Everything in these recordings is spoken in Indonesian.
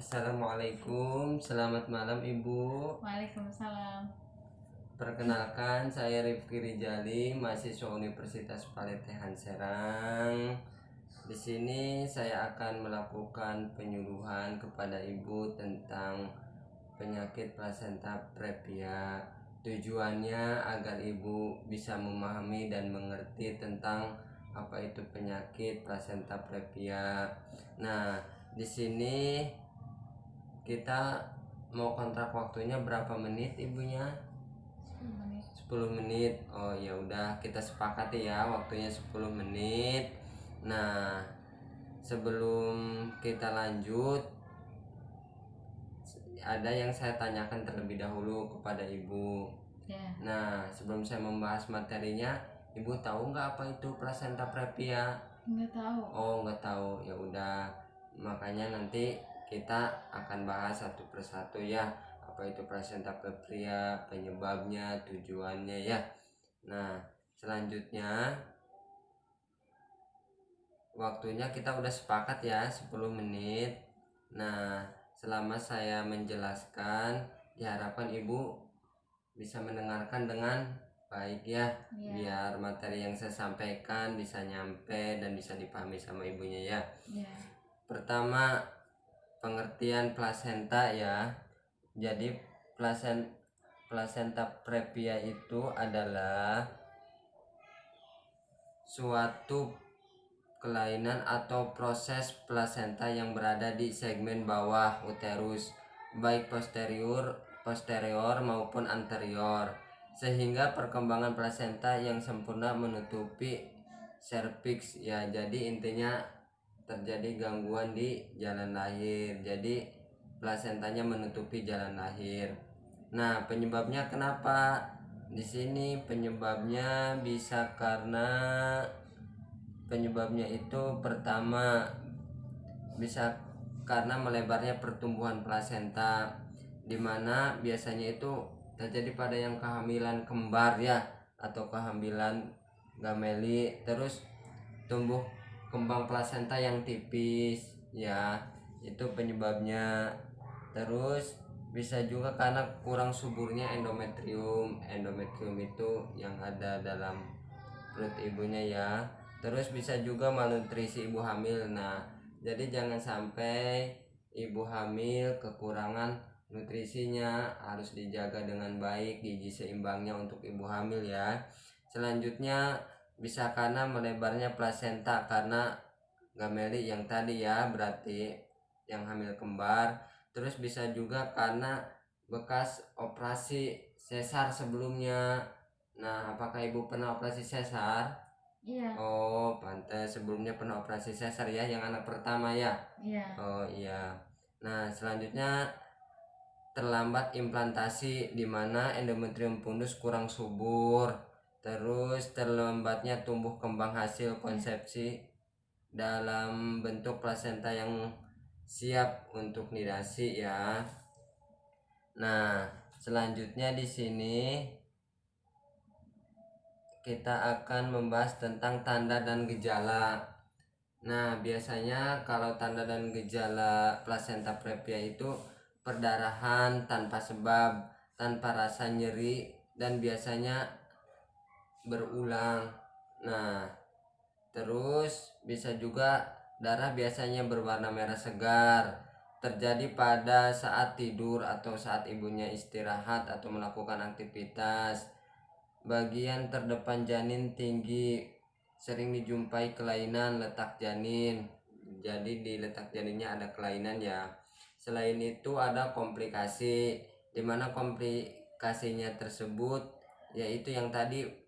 Assalamualaikum, selamat malam Ibu. Waalaikumsalam. Perkenalkan, saya Rifki Rijali, mahasiswa Universitas Paletehan Serang. Di sini saya akan melakukan penyuluhan kepada Ibu tentang penyakit plasenta previa. Tujuannya agar Ibu bisa memahami dan mengerti tentang apa itu penyakit plasenta previa. Nah, di sini kita mau kontrak waktunya berapa menit ibunya? 10 menit. 10 menit. Oh ya udah, kita sepakati ya waktunya 10 menit. Nah, sebelum kita lanjut, ada yang saya tanyakan terlebih dahulu kepada ibu. Ya. Nah, sebelum saya membahas materinya, ibu tahu nggak apa itu plasenta previa? Nggak tahu. Oh, nggak tahu. Ya udah, makanya nanti kita akan bahas satu persatu ya. Apa itu plasenta previa, penyebabnya, tujuannya ya. Nah, selanjutnya waktunya kita udah sepakat ya 10 menit. Nah, selama saya menjelaskan, diharapkan ibu bisa mendengarkan dengan baik ya, biar materi yang saya sampaikan bisa nyampe dan bisa dipahami sama ibunya ya. Pertama, pengertian plasenta ya. Jadi plasenta previa itu adalah suatu kelainan atau proses plasenta yang berada di segmen bawah uterus, baik posterior maupun anterior, sehingga perkembangan plasenta yang sempurna menutupi serviks ya. Jadi intinya terjadi gangguan di jalan lahir, jadi plasentanya menutupi jalan lahir. Nah, penyebabnya kenapa? Di sini penyebabnya bisa penyebabnya itu pertama bisa karena melebarnya pertumbuhan plasenta, dimana biasanya itu terjadi pada yang kehamilan kembar ya, atau kehamilan gameli, terus tumbuh kembang plasenta yang tipis ya, itu penyebabnya. Terus bisa juga karena kurang suburnya endometrium itu yang ada dalam perut ibunya ya. Terus bisa juga malnutrisi ibu hamil. Nah, jadi jangan sampai ibu hamil kekurangan nutrisinya, harus dijaga dengan baik gizi seimbangnya untuk ibu hamil ya. Selanjutnya bisa karena melebarnya plasenta karena gameli yang tadi ya, berarti yang hamil kembar. Terus bisa juga karena bekas operasi sesar sebelumnya. Nah, apakah ibu pernah operasi sesar? Iya. Oh, pantas sebelumnya pernah operasi sesar ya, yang anak pertama ya? Iya. Oh iya. Nah, selanjutnya terlambat implantasi, di mana endometrium pundus kurang subur. Terus terlambatnya tumbuh kembang hasil konsepsi dalam bentuk plasenta yang siap untuk nidasi ya. Nah, selanjutnya di sini kita akan membahas tentang tanda dan gejala. Nah, biasanya kalau tanda dan gejala plasenta previa itu perdarahan tanpa sebab, tanpa rasa nyeri, dan biasanya berulang. Nah, terus bisa juga darah biasanya berwarna merah segar, terjadi pada saat tidur atau saat ibunya istirahat atau melakukan aktivitas. Bagian terdepan janin tinggi, sering dijumpai kelainan letak janin. Jadi di letak janinnya ada kelainan ya. Selain itu ada komplikasi, dimana komplikasinya tersebut yaitu yang tadi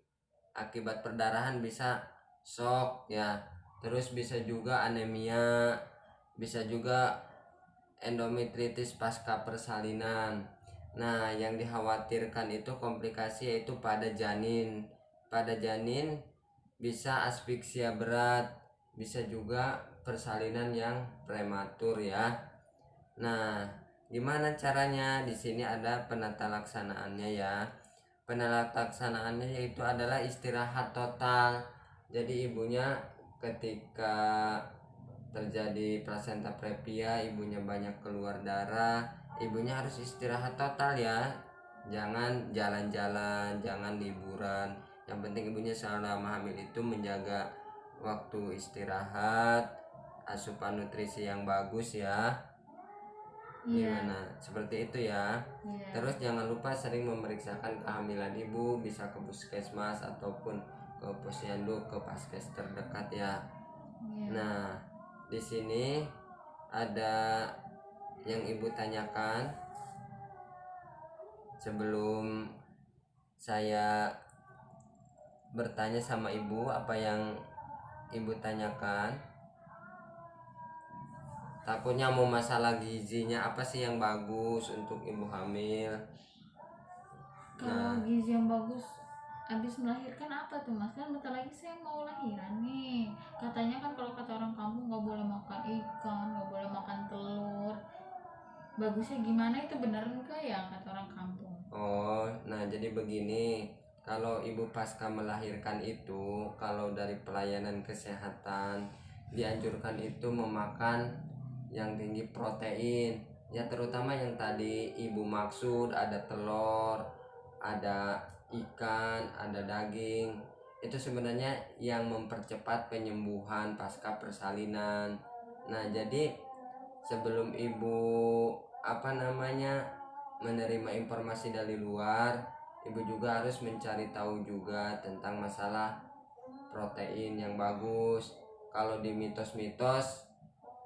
akibat perdarahan bisa shock ya. Terus bisa juga anemia, bisa juga endometritis pasca persalinan. Nah, yang dikhawatirkan itu komplikasi yaitu pada janin. Pada janin bisa asfiksia berat, bisa juga persalinan yang prematur ya. Nah, gimana caranya? Di sini ada penata laksanaannya ya. Penata laksanaannya yaitu adalah istirahat total. Jadi ibunya ketika terjadi plasenta previa, ibunya banyak keluar darah, ibunya harus istirahat total ya. Jangan jalan-jalan, jangan liburan. Yang penting ibunya selama hamil itu menjaga waktu istirahat, asupan nutrisi yang bagus ya. Iya. Gimana? Seperti itu ya. Iya. Terus jangan lupa sering memeriksakan kehamilan ibu, bisa ke puskesmas ataupun ke posyandu, ke paskes terdekat ya. Iya. Nah, di sini ada yang ibu tanyakan sebelum saya bertanya sama ibu apa yang ibu tanyakan. Takutnya mau masalah gizinya apa sih yang bagus untuk ibu hamil. Kalau gizi yang bagus habis melahirkan apa tuh mas? Kan bentar lagi saya mau lahiran nih. Katanya kan kalau kata orang kampung nggak boleh makan ikan, nggak boleh makan telur. Bagusnya gimana itu bener enggak ya kata orang kampung? Oh, nah jadi begini, kalau ibu pasca melahirkan itu, kalau dari pelayanan kesehatan dianjurkan itu memakan yang tinggi protein, ya terutama yang tadi ibu maksud, ada telur, ada ikan, ada daging. Itu sebenarnya yang mempercepat penyembuhan pasca persalinan. Nah, jadi sebelum ibu menerima informasi dari luar, ibu juga harus mencari tahu juga tentang masalah protein yang bagus. Kalau di mitos-mitos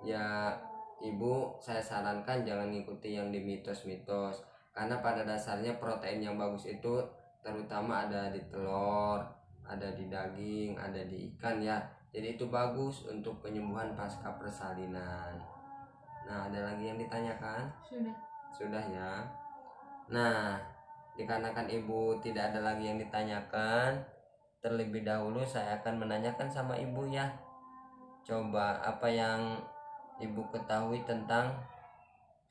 ya ibu, saya sarankan jangan ngikuti yang di mitos-mitos, karena pada dasarnya protein yang bagus itu terutama ada di telur, ada di daging, ada di ikan ya. Jadi itu bagus untuk penyembuhan pasca persalinan. Nah, ada lagi yang ditanyakan? Sudah ya. Nah, dikarenakan ibu tidak ada lagi yang ditanyakan, terlebih dahulu saya akan menanyakan sama ibu ya. Coba apa yang ibu ketahui tentang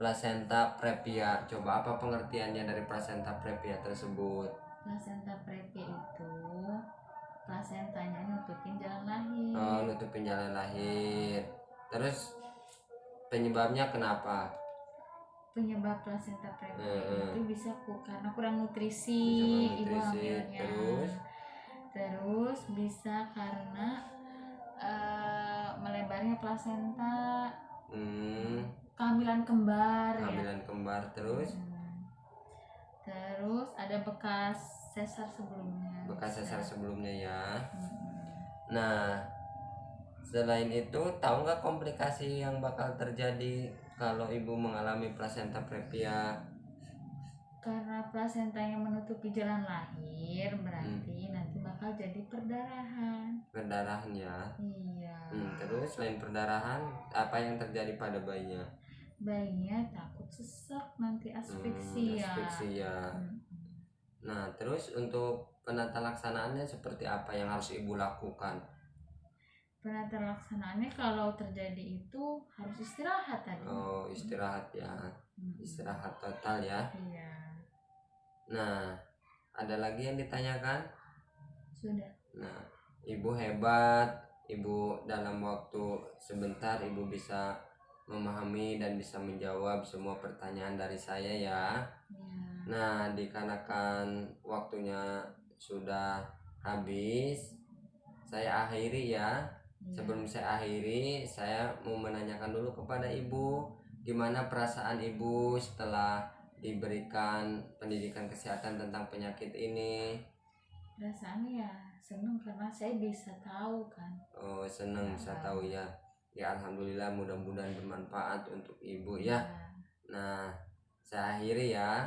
plasenta previa? Coba apa pengertiannya dari plasenta previa tersebut? Plasenta previa itu plasentanya nutupin jalan lahir. Oh, nutupin jalan lahir. Terus penyebabnya kenapa? Penyebab plasenta previa itu bisa karena kurang nutrisi, ibu hamilnya. Terus bisa karena melebarnya plasenta, kehamilan kembar. Terus terus ada bekas sesar sebelumnya. Ya. Nah, selain itu tahu nggak komplikasi yang bakal terjadi kalau ibu mengalami plasenta previa? Karena plasentanya menutupi jalan lahir, berarti nanti bakal jadi perdarahan ya. Iya. Terus selain perdarahan, apa yang terjadi pada bayinya? Bayinya takut sesak, nanti asfiksia. Nah, terus untuk penata laksanaannya seperti apa yang harus ibu lakukan? Penata laksanaannya kalau terjadi itu harus istirahat tadi. Oh, istirahat ya. Istirahat total ya. Iya. Nah, ada lagi yang ditanyakan? Sudah. Nah, ibu hebat. Ibu dalam waktu sebentar ibu bisa memahami dan bisa menjawab semua pertanyaan dari saya ya. Nah, dikarenakan waktunya sudah habis, saya akhiri ya. Sebelum saya akhiri, saya mau menanyakan dulu kepada ibu, gimana perasaan ibu setelah diberikan pendidikan kesehatan tentang penyakit ini? Perasaannya ya senang karena saya bisa tahu kan. Oh, senang bisa tahu ya. Ya, alhamdulillah, mudah-mudahan bermanfaat untuk ibu ya. Nah, saya akhiri ya.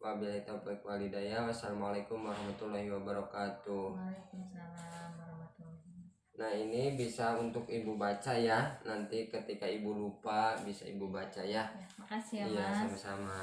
Wabillahi taufiq wal hidayah. Wassalamualaikum warahmatullahi wabarakatuh. Waalaikumsalam warahmatullahi. Nah, ini bisa untuk ibu baca ya. Nanti ketika ibu lupa bisa ibu baca ya. Makasih ya, Iya, Mas. sama-sama.